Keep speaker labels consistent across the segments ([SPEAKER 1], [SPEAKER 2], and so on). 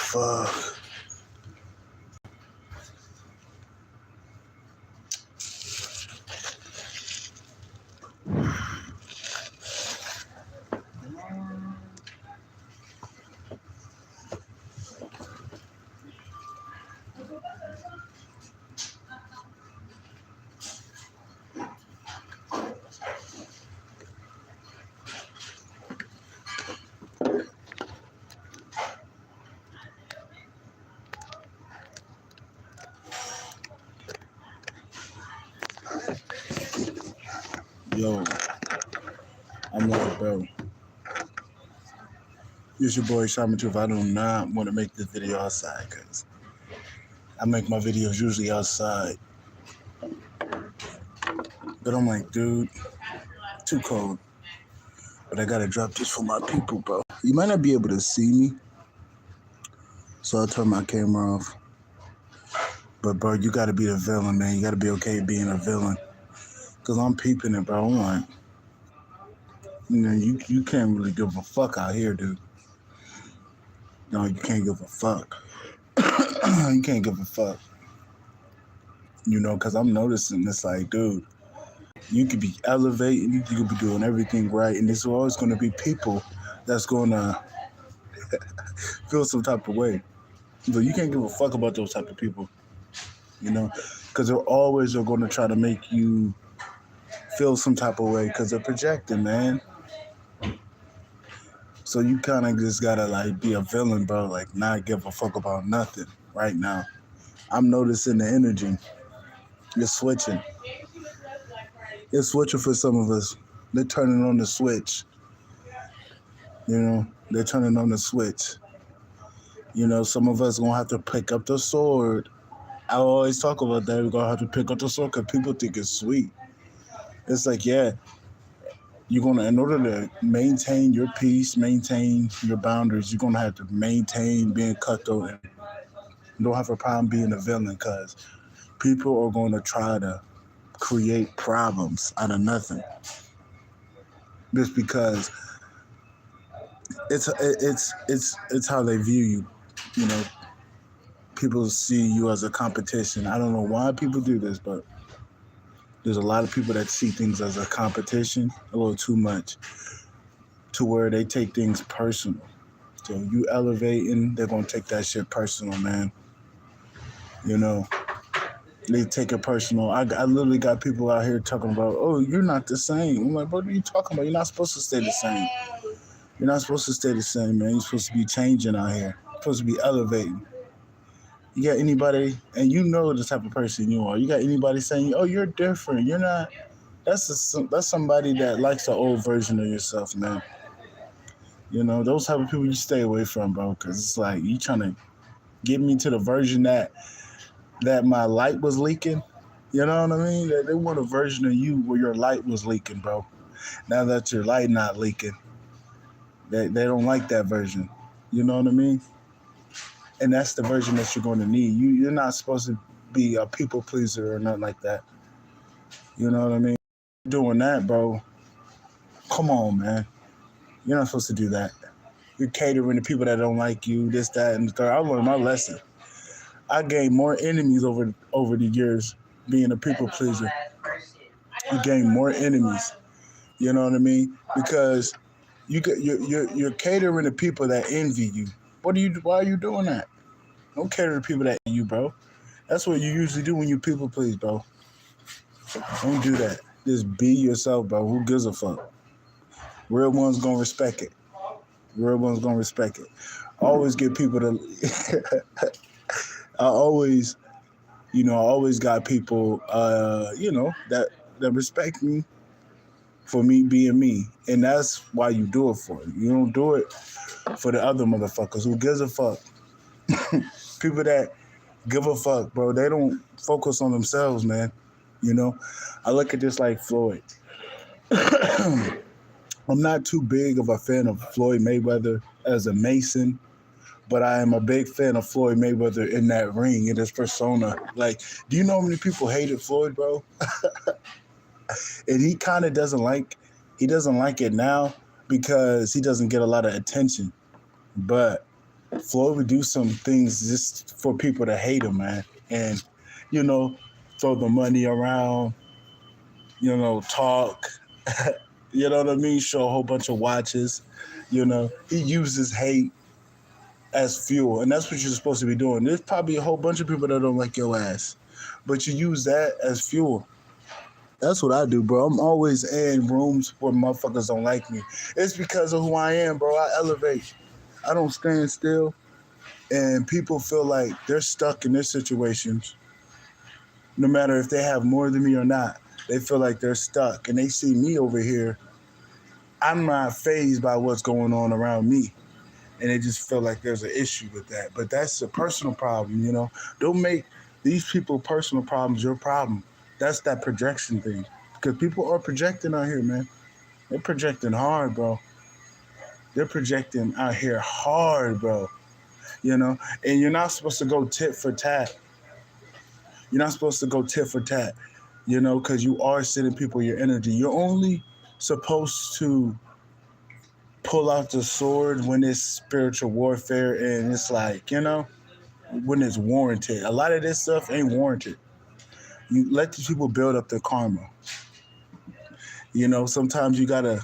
[SPEAKER 1] fuck? Yo, I'm like, bro, it's your boy Shaman Truth. I do not want to make this video outside because I make my videos usually outside. But I'm like, dude, too cold. But I gotta drop this for my people, bro. You might not be able to see me, so I'll turn my camera off. But bro, you gotta be the villain, man. You gotta be okay being a villain. Cause I'm peeping it, bro. I'm like, you can't really give a fuck out here, dude. No, you can't give a fuck. You can't give a fuck. Cause I'm noticing it's like, dude, you could be elevating, you could be doing everything right, and there's always gonna be people that's gonna feel some type of way. But you can't give a fuck about those type of people, because they're always going to try to make you feel some type of way because they're projecting, man. So you kind of just gotta like be a villain, bro. Like not give a fuck about nothing right now. I'm noticing the energy. It's switching. It's switching for some of us. They're turning on the switch. They're turning on the switch. Some of us gonna have to pick up the sword. I always talk about that. We're gonna have to pick up the sword because people think it's sweet. It's like, yeah, in order to maintain your peace, maintain your boundaries, you're gonna have to maintain being cutthroat and don't have a problem being a villain because people are gonna try to create problems out of nothing. Just because it's how they view you. People see you as a competition. I don't know why people do this, but there's a lot of people that see things as a competition a little too much to where they take things personal. So you elevating, they're going to take that shit personal, man. They take it personal. I literally got people out here talking about, oh, you're not the same. I'm like, what are you talking about? You're not supposed to stay the same. You're not supposed to stay the same, man. You're supposed to be changing out here. You're supposed to be elevating. You got anybody, and you know the type of person you are. You got anybody saying, oh, you're different. You're not. That's somebody that likes the old version of yourself, man. Those type of people you stay away from, bro, because it's like you trying to get me to the version that my light was leaking. You know what I mean? They want a version of you where your light was leaking, bro. Now that your light not leaking, they don't like that version. You know what I mean? And that's the version that you're going to need. You're not supposed to be a people pleaser or nothing like that. You know what I mean? Doing that, bro. Come on, man. You're not supposed to do that. You're catering to people that don't like you, this, that, and the third. I learned my lesson. I gained more enemies over the years being a people pleaser. You gain more enemies. You know what I mean? Because you're catering to people that envy you. Why are you doing that? Don't cater to people that envy you, bro. That's what you usually do when you people please, bro. Don't do that. Just be yourself, bro. Who gives a fuck? Real ones gonna respect it. Real ones gonna respect it. I always get people to. I always got people, that respect me for me being me, and that's why you do it for. You don't do it for the other motherfuckers. Who gives a fuck? People that give a fuck, bro. They don't focus on themselves, man. I look at this like Floyd. I'm not too big of a fan of Floyd Mayweather as a Mason, but I am a big fan of Floyd Mayweather in that ring, in his persona. Like, do you know how many people hated Floyd, bro? And he kind of doesn't like it now because he doesn't get a lot of attention. But Floyd would do some things just for people to hate him, man. And, you know, throw the money around, talk, you know what I mean? Show a whole bunch of watches. He uses hate as fuel. And that's what you're supposed to be doing. There's probably a whole bunch of people that don't like your ass, but you use that as fuel. That's what I do, bro. I'm always in rooms where motherfuckers don't like me. It's because of who I am, bro. I elevate. I don't stand still. And people feel like they're stuck in their situations, no matter if they have more than me or not. They feel like they're stuck. And they see me over here. I'm not phased by what's going on around me. And they just feel like there's an issue with that. But that's a personal problem. Don't make these people personal problems your problem. That's that projection thing. Because people are projecting out here, man. They're projecting hard, bro. They're projecting out here hard, bro. And you're not supposed to go tit for tat. You're not supposed to go tit for tat, because you are sending people your energy. You're only supposed to pull out the sword when it's spiritual warfare and it's like, when it's warranted. A lot of this stuff ain't warranted. You let these people build up their karma. Sometimes you gotta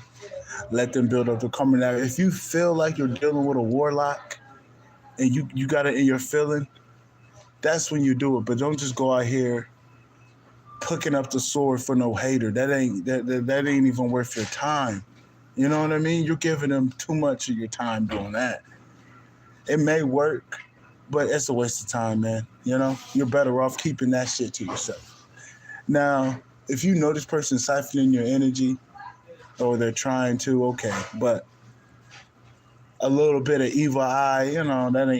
[SPEAKER 1] let them build up their karma. Now, if you feel like you're dealing with a warlock and you got it in your feeling, that's when you do it. But don't just go out here picking up the sword for no hater. That ain't even worth your time. You know what I mean? You're giving them too much of your time doing that. It may work, but it's a waste of time, man. You're better off keeping that shit to yourself. Now, if you know this person's siphoning your energy, or they're trying to, okay, but a little bit of evil eye,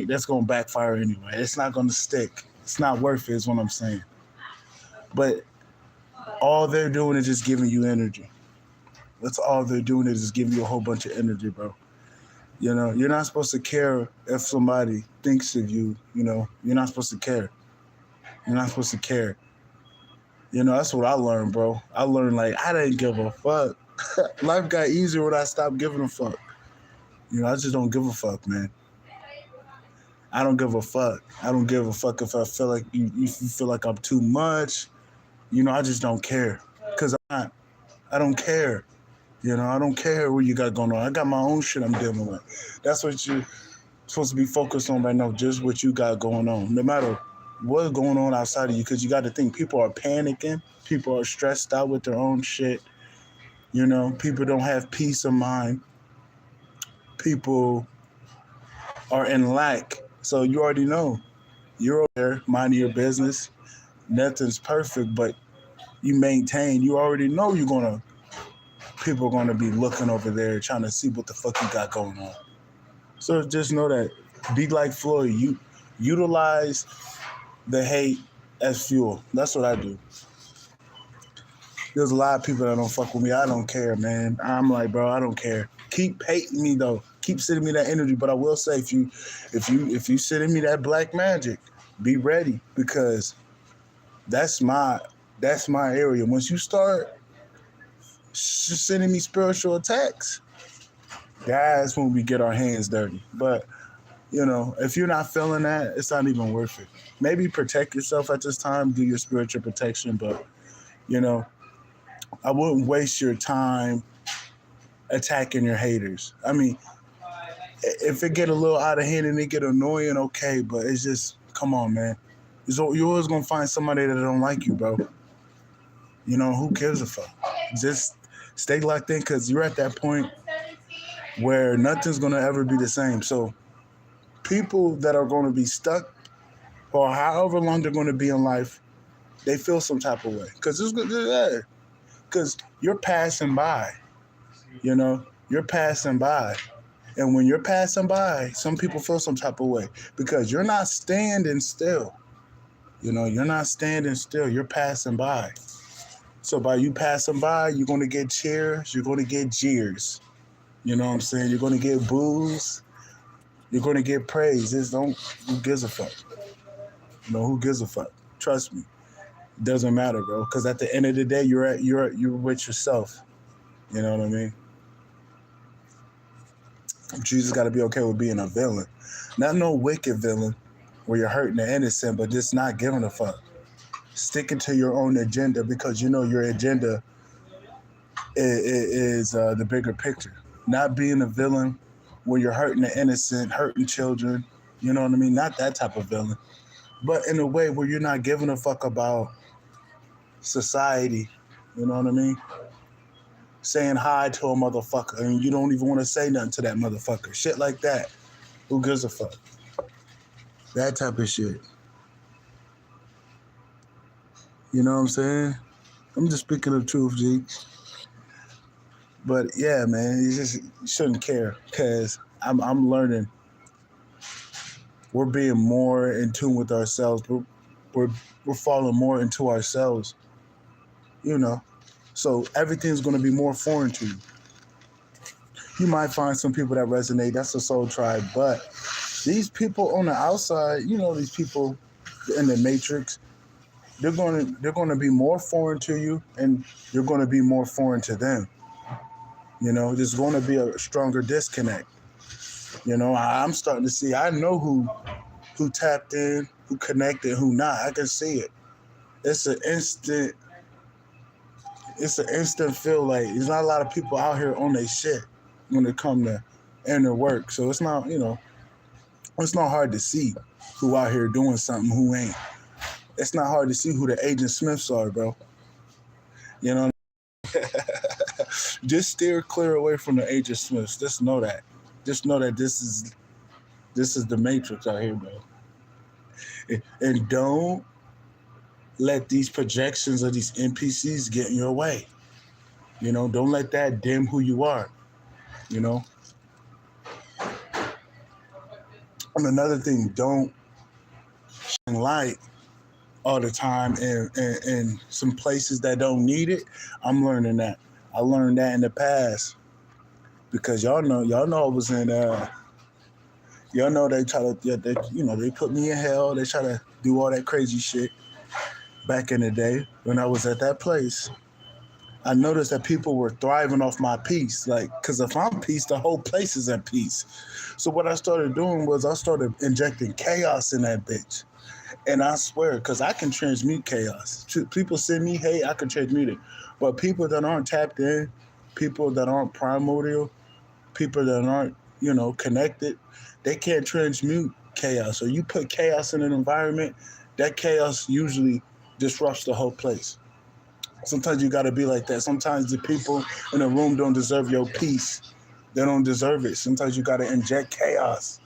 [SPEAKER 1] that's gonna backfire anyway. It's not gonna stick. It's not worth it, is what I'm saying. But all they're doing is just giving you energy. That's all they're doing is just giving you a whole bunch of energy, bro. You're not supposed to care if somebody thinks of you. You're not supposed to care. You're not supposed to care. That's what I learned, bro. I learned, like, I didn't give a fuck. Life got easier when I stopped giving a fuck. I just don't give a fuck, man. I don't give a fuck. I don't give a fuck if I feel like you feel like I'm too much. I just don't care. Because I don't care. I don't care what you got going on. I got my own shit I'm dealing with. That's what you're supposed to be focused on right now, just what you got going on. No matter what's going on outside of you, because you got to think people are panicking. People are stressed out with their own shit. People don't have peace of mind. People are in lack. So you already know. You're over there minding your business. Nothing's perfect, but you maintain. You already know people are going to be looking over there trying to see what the fuck you got going on. So just know that. Be like Floyd. You utilize the hate as fuel. That's what I do. There's a lot of people that don't fuck with me. I don't care, man. I'm like, bro, I don't care. Keep hating me though. Keep sending me that energy. But I will say, if you sending me that black magic, be ready, because that's my area. Once you start sending me spiritual attacks, that's when we get our hands dirty. But if you're not feeling that, it's not even worth it. Maybe protect yourself at this time, do your spiritual protection, but I wouldn't waste your time attacking your haters. I mean, if it get a little out of hand and it get annoying, okay, but it's just, come on, man. You're always gonna find somebody that don't like you, bro. Who cares a fuck? Just stay locked in, because you're at that point where nothing's gonna ever be the same. So people that are gonna be stuck for however long they're gonna be in life, they feel some type of way, because you're passing by. You're passing by. And when you're passing by, some people feel some type of way, because you're not standing still. You're not standing still. You're passing by. So by you passing by, you're going to get cheers. You're going to get jeers. You know what I'm saying? You're going to get boos. You're going to get praise. Who gives a fuck? Who gives a fuck? Trust me. It doesn't matter, bro. Because at the end of the day, you're with yourself. You know what I mean? Jesus got to be okay with being a villain. Not no wicked villain where you're hurting the innocent, but just not giving a fuck. Sticking to your own agenda because you know your agenda is the bigger picture. Not being a villain where you're hurting the innocent, hurting children. You know what I mean? Not that type of villain, but in a way where you're not giving a fuck about society. You know what I mean? Saying hi to a motherfucker and you don't even want to say nothing to that motherfucker. Shit like that. Who gives a fuck? That type of shit. You know what I'm saying? I'm just speaking the truth, G. But yeah, man, you shouldn't care because I'm learning. We're being more in tune with ourselves. We're we're falling more into ourselves. You know, so everything's going to be more foreign to you. You might find some people that resonate. That's a soul tribe, but these people on the outside, you know, these people in the matrix, they're going to be more foreign to you, and you're going to be more foreign to them. You know, there's going to be a stronger disconnect. You know, I'm starting to see. I know who tapped in, who connected, who not. I can see it. It's an instant. It's an instant feel like there's not a lot of people out here on their shit when it come to inner work. So it's not, you know, it's not hard to see who out here doing something, who ain't. It's not hard to see who the Agent Smiths are, bro. You know, just steer clear away from the Agent Smiths. Just know that. Just know that this is the Matrix out here, bro. And don't let these projections of these NPCs get in your way. You know, don't let that dim who you are. You know. And another thing, don't shine light all the time in some places that don't need it. I'm learning that. I learned that in the past because y'all know I was in y'all know they try to they put me in hell. They try to do all that crazy shit back in the day when I was at that place. I noticed that people were thriving off my peace, like, because if I'm peace, the whole place is at peace. So what I started doing was I started injecting chaos in that bitch. And I swear, because I can transmute chaos. People send me hate, I can transmute it. But people that aren't tapped in, people that aren't primordial, people that aren't, connected, they can't transmute chaos. So you put chaos in an environment, that chaos usually disrupts the whole place. Sometimes you got to be like that. Sometimes the people in the room don't deserve your peace. They don't deserve it. Sometimes you got to inject chaos.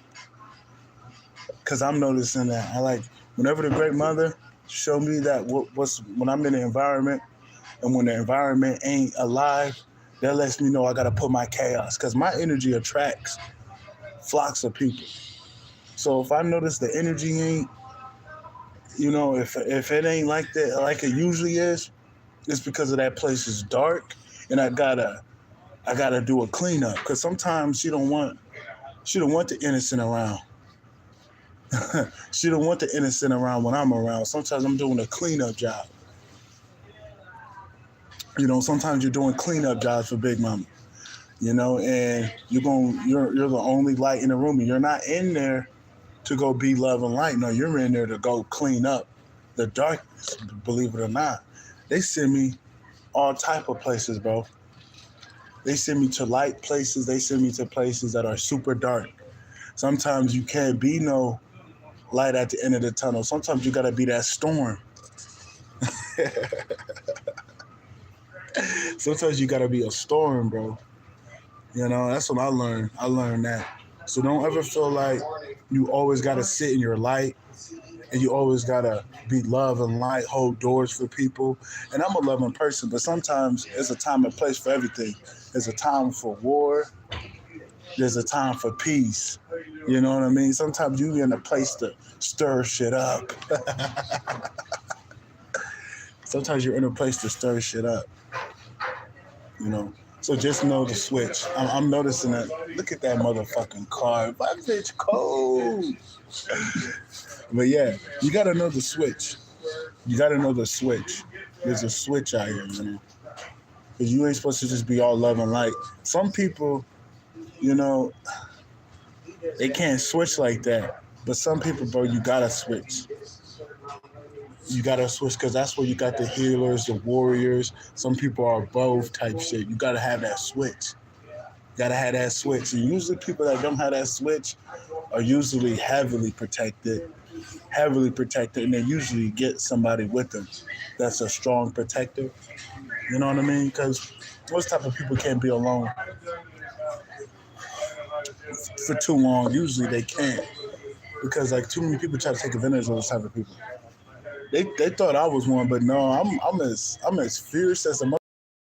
[SPEAKER 1] Because I'm noticing that. Whenever the Great Mother show me that when I'm in the environment and when the environment ain't alive, that lets me know I got to put my chaos. Because my energy attracts flocks of people. So if I notice the energy ain't, if it ain't like that, like it usually is, it's because of that place is dark, and I gotta do a cleanup. Because sometimes she don't want the innocent around. She don't want the innocent around when I'm around. Sometimes I'm doing a cleanup job. Sometimes you're doing cleanup jobs for Big Mama. And you're the only light in the room, and you're not in there to go be love and light. No, you're in there to go clean up the darkness. Believe it or not, they send me all type of places, bro. They send me to light places. They send me to places that are super dark. Sometimes you can't be no light at the end of the tunnel. Sometimes you gotta be that storm. Sometimes you gotta be a storm, bro. That's what I learned. I learned that. So don't ever feel like you always gotta sit in your light and you always gotta be love and light, hold doors for people. And I'm a loving person, but sometimes there's a time and place for everything. There's a time for war. There's a time for peace. You know what I mean? Sometimes you in a place to stir shit up. Sometimes you're in a place to stir shit up. So just know the switch. I'm noticing that. Look at that motherfucking car. My bitch cold. But yeah, you gotta know the switch. You gotta know the switch. There's a switch out here, Because you ain't supposed to just be all love and light. Some people, They can't switch like that. But some people, bro, you gotta switch. You gotta switch because that's where you got the healers, the warriors. Some people are both type shit. You gotta have that switch. Gotta have that switch. And usually people that don't have that switch are usually heavily protected, and they usually get somebody with them that's a strong protector. You know what I mean? Because those type of people can't be alone for too long. Usually they can't because like too many people try to take advantage of those type of people. They thought I was one, but no, I'm as fierce as a mother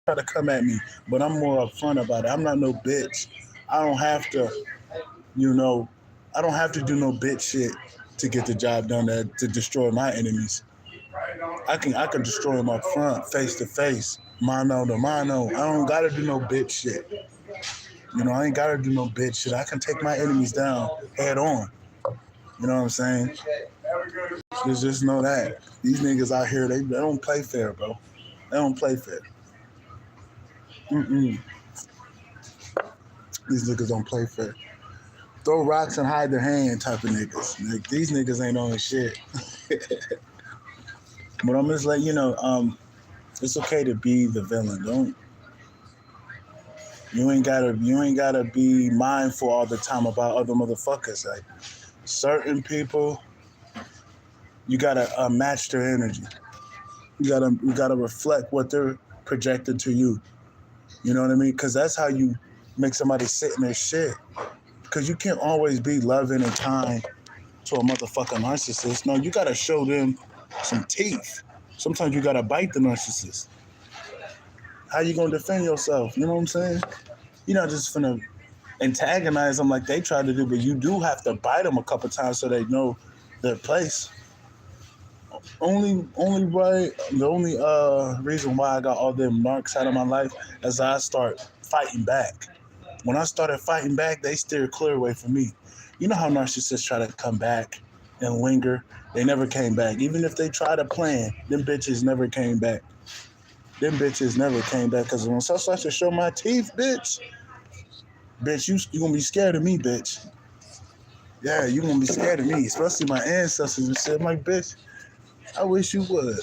[SPEAKER 1] try to come at me, but I'm more upfront about it. I'm not no bitch. I don't have to, you know, I don't have to do no bitch shit to get the job done to destroy my enemies. I can destroy them up front, face to face, mano to mano. I don't gotta do no bitch shit. I ain't gotta do no bitch shit. I can take my enemies down head on. You know what I'm saying? Just know that these niggas out here, they don't play fair, bro. They don't play fair. Mm-mm. These niggas don't play fair. Throw rocks and hide their hand type of niggas. Like, these niggas ain't on shit. But I'm just letting you know, it's okay to be the villain. You ain't gotta be mindful all the time about other motherfuckers. Like certain people, you gotta match their energy. You gotta reflect what they're projecting to you. You know what I mean? Because that's how you make somebody sit in their shit. Because you can't always be loving and kind to a motherfucking narcissist. No, you gotta show them some teeth. Sometimes you gotta bite the narcissist. How you gonna defend yourself? You know what I'm saying? You're not just finna antagonize them like they tried to do, but you do have to bite them a couple times so they know their place. The only reason why I got all them narcs out of my life is I start fighting back. When I started fighting back, they steered clear away from me. You know how narcissists try to come back and linger? They never came back. Even if they tried a plan, them bitches never came back. Them bitches never came back because when I start to show my teeth, bitch, you gonna be scared of me, bitch. Yeah, you gonna be scared of me, especially my ancestors and shit. I'm like, bitch, I wish you would.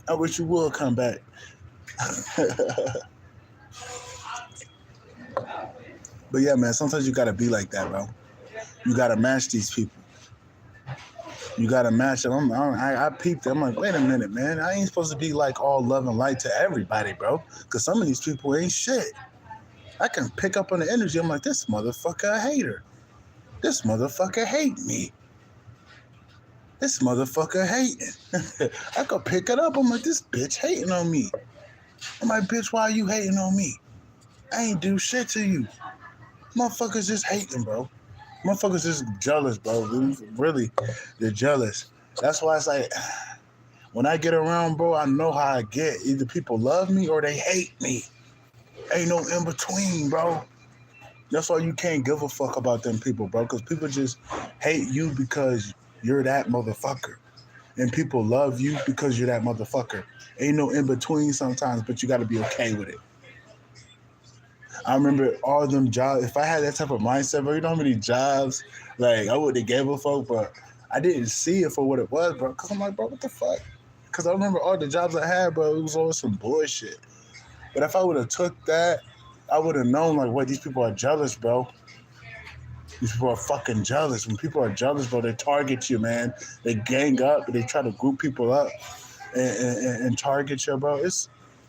[SPEAKER 1] I wish you would come back. But yeah, man, sometimes you gotta be like that, bro. You gotta match these people. You gotta match them. I peeped it. I'm like, wait a minute, man. I ain't supposed to be like all love and light to everybody, bro. Because some of these people ain't shit. I can pick up on the energy. I'm like, this motherfucker a hater. This motherfucker hate me. This motherfucker hating. I could pick it up. I'm like, this bitch hating on me. I'm like, bitch, why are you hating on me? I ain't do shit to you. Motherfuckers just hating, bro. Motherfuckers just jealous, bro. Really, they're jealous. That's why it's like, when I get around, bro, I know how I get. Either people love me or they hate me. Ain't no in between, bro. That's why you can't give a fuck about them people, bro. Because people just hate you because you're that motherfucker. And people love you because you're that motherfucker. Ain't no in between sometimes, but you got to be okay with it. I remember all them jobs. If I had that type of mindset, bro, you know how many jobs, like, I would have gave a fuck, but I didn't see it for what it was, bro. Because I'm like, bro, what the fuck? Because I remember all the jobs I had, bro, it was always some bullshit. But if I would have took that, I would have known, like, what, these people are jealous, bro. These people are fucking jealous. When people are jealous, bro, they target you, man. They gang up. They try to group people up and target you, bro.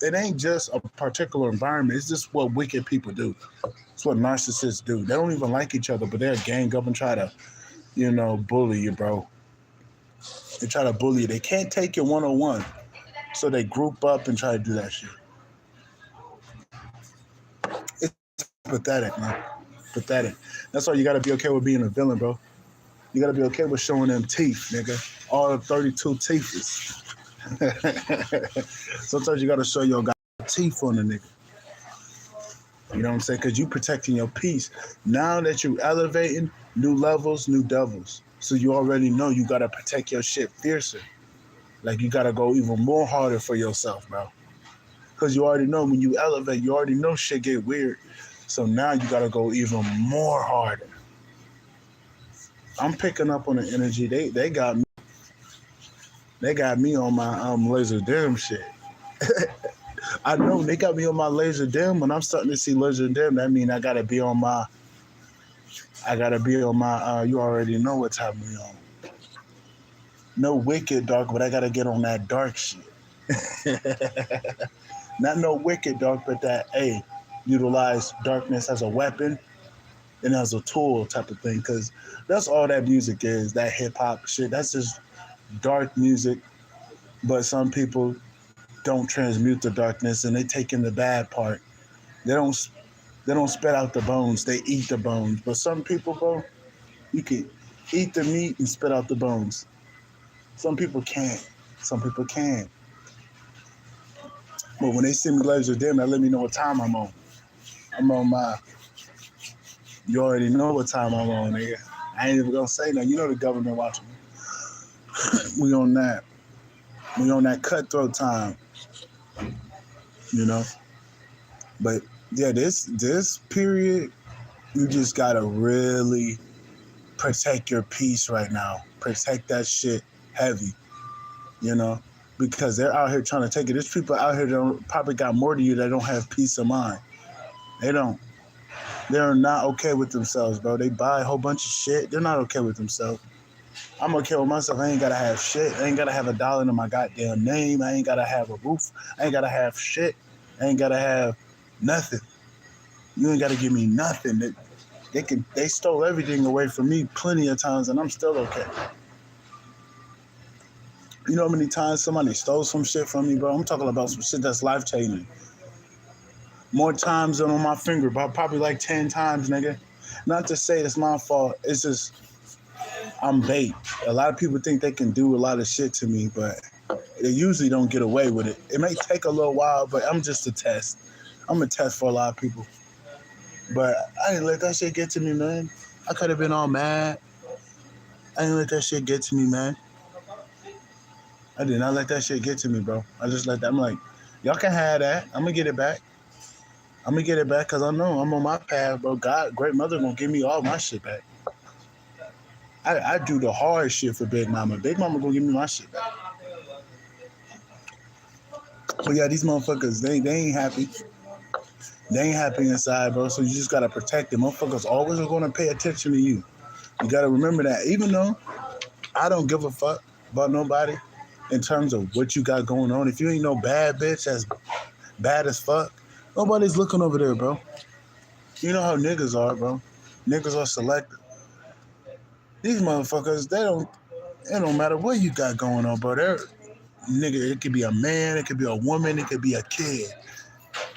[SPEAKER 1] It ain't just a particular environment. It's just what wicked people do. It's what narcissists do. They don't even like each other, but they'll gang up and try to, bully you, bro. They try to bully you. They can't take you one-on-one, so they group up and try to do that shit. It's pathetic, man. Pathetic. That's why you got to be okay with being a villain, bro. You got to be okay with showing them teeth, nigga. All 32 teeth. Sometimes you got to show your guy teeth on the nigga. You know what I'm saying? Because you protecting your peace. Now that you elevating, new levels, new devils. So you already know you got to protect your shit fiercer. Like, you got to go even more harder for yourself, bro. Because you already know when you elevate, you already know shit get weird. So now you got to go even more harder. I'm picking up on the energy. They got me on my laser dim shit. I know they got me on my laser dim. When I'm starting to see laser dim, that mean I gotta be on my you already know what type we on. No wicked dark, but I gotta get on that dark shit. Not no wicked dark, but that utilize darkness as a weapon and as a tool type of thing. Cause that's all that music is, that hip hop shit. That's just dark music. But some people don't transmute the darkness and they take in the bad part. They don't they don't spit out the bones, they eat the bones. But some people, bro, you can eat the meat and spit out the bones. Some people can't. Some people can. But when they see me laser dim, that let me know what time I'm on. I'm on my. You already know what time I'm on, nigga. I ain't even gonna say nothing. You know the government watching me. We on that. We on that cutthroat time. You know. But yeah, this period, you just gotta really protect your peace right now. Protect that shit heavy. You know. Because they're out here trying to take it. There's people out here that probably got more than you that don't have peace of mind. They don't. They're not okay with themselves, bro. They buy a whole bunch of shit. They're not okay with themselves. I'm okay with myself. I ain't gotta have shit. I ain't gotta have $1 in my goddamn name. I ain't gotta have a roof. I ain't gotta have shit. I ain't gotta have nothing. You ain't gotta give me nothing. They stole everything away from me plenty of times, and I'm still okay. You know how many times somebody stole some shit from me, bro? I'm talking about some shit that's life changing. More times than on my finger, but probably like 10 times, nigga. Not to say it's my fault. It's just I'm bait. A lot of people think they can do a lot of shit to me, but they usually don't get away with it. It may take a little while, but I'm just a test. I'm a test for a lot of people. But I didn't let that shit get to me, man. I could have been all mad. I didn't let that shit get to me, man. I did not let that shit get to me, bro. I just let that. I'm like, y'all can have that. I'm gonna get it back. I'm gonna get it back because I know I'm on my path, bro. God, great mother gonna give me all my shit back. I do the hard shit for Big Mama. Big Mama gonna give me my shit back. But yeah, these motherfuckers, they ain't happy. They ain't happy inside, bro. So you just gotta protect them. Motherfuckers always are gonna pay attention to you. You gotta remember that. Even though I don't give a fuck about nobody in terms of what you got going on. If you ain't no bad bitch that's bad as fuck, nobody's looking over there, bro. You know how niggas are, bro. Niggas are selective. These motherfuckers, it don't matter what you got going on, bro. Nigga, it could be a man, it could be a woman, it could be a kid.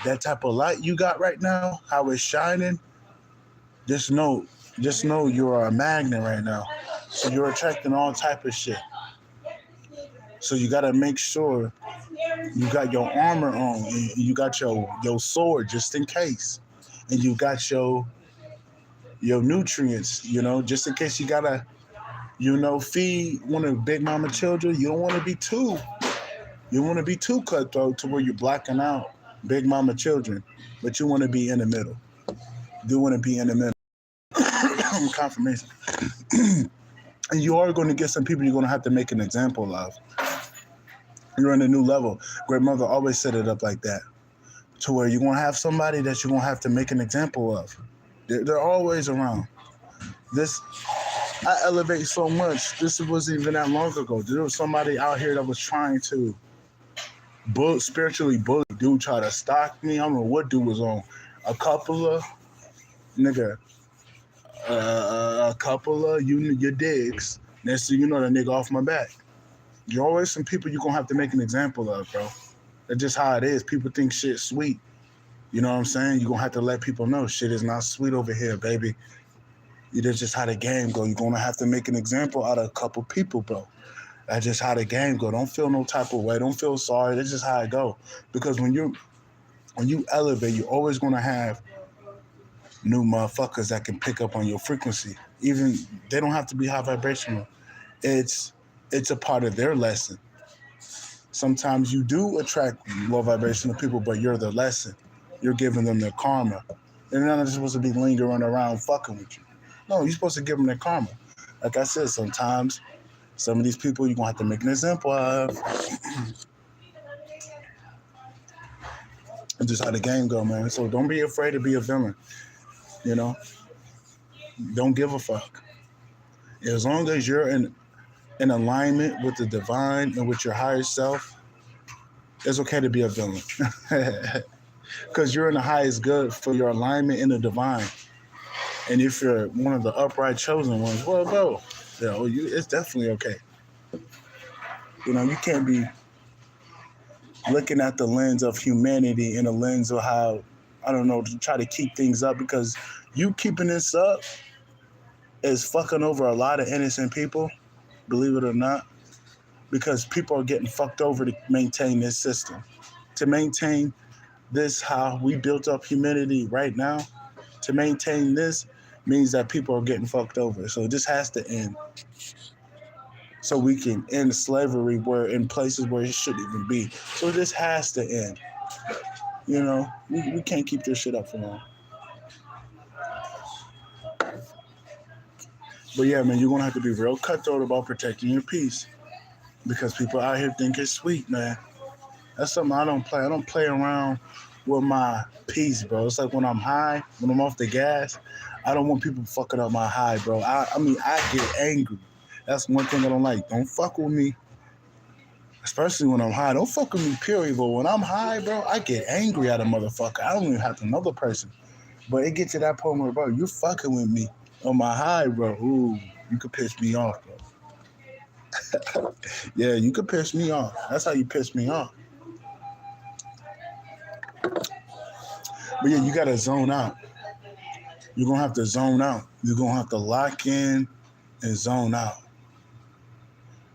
[SPEAKER 1] That type of light you got right now, how it's shining, just know, just know you're a magnet right now. So you're attracting all type of shit. So you gotta make sure you got your armor on, and you got your sword just in case, and you got your nutrients, just in case you gotta, feed one of the Big Mama children. You don't want to be too. You want to be too cutthroat to where you're blacking out Big Mama children, but you want to be in the middle. You want to be in the middle. Confirmation. And you are going to get some people you're going to have to make an example of. You're on a new level. Great mother always set it up like that, to where you're going to have somebody that you're going to have to make an example of. They're always around. I elevate so much. This wasn't even that long ago. There was somebody out here that was trying to spiritually bully. Dude tried to stalk me. I don't know what dude was on. A couple of your digs. Next thing you know, that nigga off my back. You're always some people you're gonna have to make an example of, bro. That's just how it is. People think shit's sweet. You know what I'm saying? You're gonna have to let people know shit is not sweet over here, baby. That's just how the game go. You're gonna have to make an example out of a couple people, bro. That's just how the game go. Don't feel no type of way. Don't feel sorry. That's just how it go. Because when you elevate, you're always gonna have new motherfuckers that can pick up on your frequency. Even they don't have to be high vibrational. It's a part of their lesson. Sometimes you do attract low vibrational people, but you're the lesson. You're giving them their karma. They're not supposed to be lingering around fucking with you. No, you're supposed to give them their karma. Like I said, sometimes some of these people you're gonna have to make an example of. It's just how the game go, man. So don't be afraid to be a villain. You know, don't give a fuck. As long as you're in alignment with the divine and with your higher self, it's okay to be a villain. Because you're in the highest good for your alignment in the divine. And if you're one of the upright chosen ones, well, bro, it's definitely okay. You can't be looking at the lens of humanity and the lens of how, I don't know, to try to keep things up, because you keeping this up is fucking over a lot of innocent people, believe it or not, because people are getting fucked over to maintain this system. To maintain this, how we built up humanity right now, to maintain this means that people are getting fucked over. So this has to end. So we can end slavery where in places where it shouldn't even be. So this has to end. We can't keep this shit up for long. But yeah, man, you're gonna have to be real cutthroat about protecting your peace, because people out here think it's sweet, man. That's something I don't play. I don't play around with my peace, bro. It's like when I'm high, when I'm off the gas, I don't want people fucking up my high, bro. I get angry. That's one thing I don't like. Don't fuck with me, especially when I'm high. Don't fuck with me, period. But when I'm high, bro, I get angry at a motherfucker. I don't even have to know the person. But it gets to that point where, bro, you fucking with me on my high, bro. Ooh, you could piss me off, bro. Yeah, you could piss me off. That's how you piss me off. But yeah, you gotta zone out. You're gonna have to zone out. You're gonna have to lock in and zone out.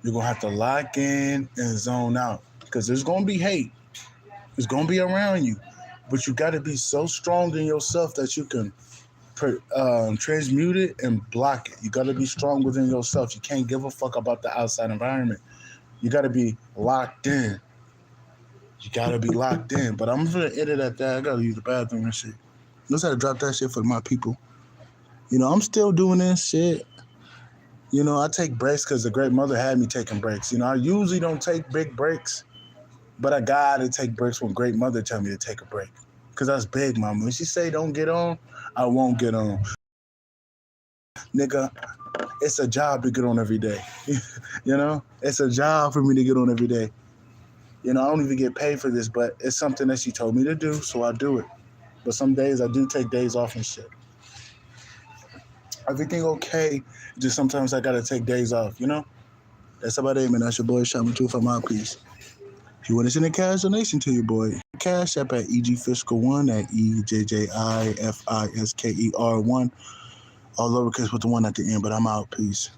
[SPEAKER 1] You're gonna have to lock in and zone out. Because there's gonna be hate. It's gonna be around you. But you gotta be so strong in yourself that you can transmute it and block it. You gotta be strong within yourself. You can't give a fuck about the outside environment. You gotta be locked in. You gotta be locked in. But I'm gonna edit at that. I gotta use the bathroom and shit. Let's have to drop that shit for my people. I'm still doing this shit. I take breaks because the great mother had me taking breaks. I usually don't take big breaks, but I gotta take breaks when great mother tell me to take a break. Because that's big, mama. When she say don't get on, I won't get on. Nigga, it's a job to get on every day. It's a job for me to get on every day. I don't even get paid for this, but it's something that she told me to do, so I do it. But some days I do take days off and shit. Everything okay, just sometimes I gotta take days off, That's about it, man. That's your boy, Shaman 2 for my piece. If you want to send a cash donation to your boy, Cash App at EGFiscal1 at EJJIFISKER1. All lowercase with the one at the end, but I'm out. Peace.